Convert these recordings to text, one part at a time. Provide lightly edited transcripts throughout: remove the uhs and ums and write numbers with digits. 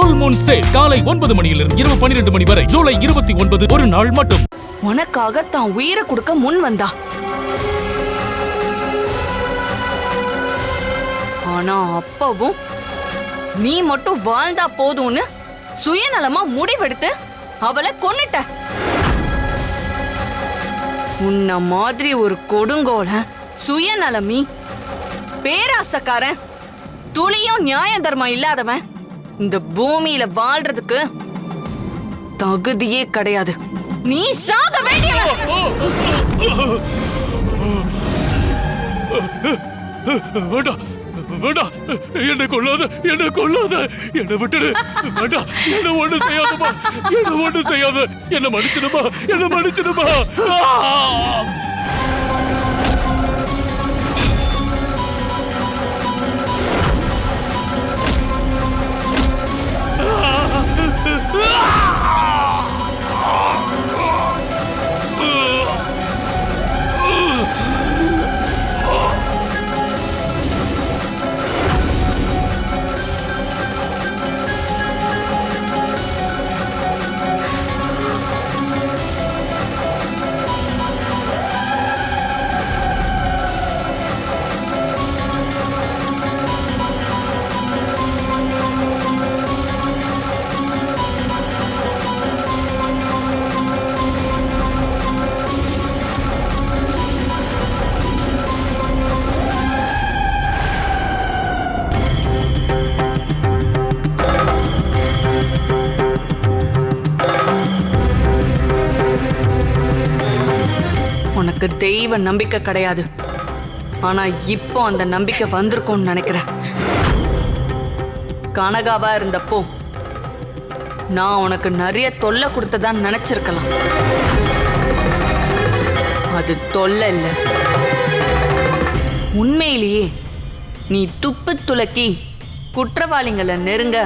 Full Moon sale காலை 9 மணியிலிருந்து இரவு 12 மணி வரை ஜூலை 29 ஒரு நாள் மட்டும். உனக்காக தான் உயிரை கொடுக்க முன் வந்தா. ஆனா அப்பவும் நீ மட்டும் வாழ்ந்தா போதும்னு சுயநலமா முடிவெடுத்து அவளை கொன்னுட்ட. உன்ன மாதிரி ஒரு கொடுங்கோல சுயநலமி பேராசக்காரன் துளியும் நியாய தர்மம் இல்லாதவன் இந்த பூமியில வாழ்றதுக்கு தகுதியே கிடையாது. நீ சாக வேண்டியவன். என்ன கொள்ளாத, என்ன கொள்ளாத, என்ன விட்டுடு. வேண்டாம், என்ன ஒண்ணு செய்யாதமா, என்ன ஒண்ணு செய்யாத, என்ன மன்னிச்சிடுமா, என்ன மன்னிச்சிடுமா. உனக்கு தெய்வ நம்பிக்கை கிடையாது. ஆனா இப்போ அந்த நம்பிக்கை வந்திருக்கும்னு நினைக்கிறேன். கனகாவா இருந்தப்போ நான் உனக்கு நிறைய தொல்லை கொடுத்ததா நினைச்சிருக்கலாம். அது தொல்லை இல்லை. உண்மையிலேயே நீ துப்பு துலக்கி குற்றவாளிகளை நெருங்க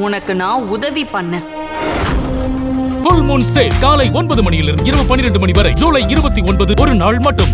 உனக்கு நான் உதவி பண்ணேன். ஃபுல் மூன் சேல் காலை 9 மணியிலிருந்து இரவு 12 மணி வரை ஜூலை 29 ஒரு நாள் மட்டும்.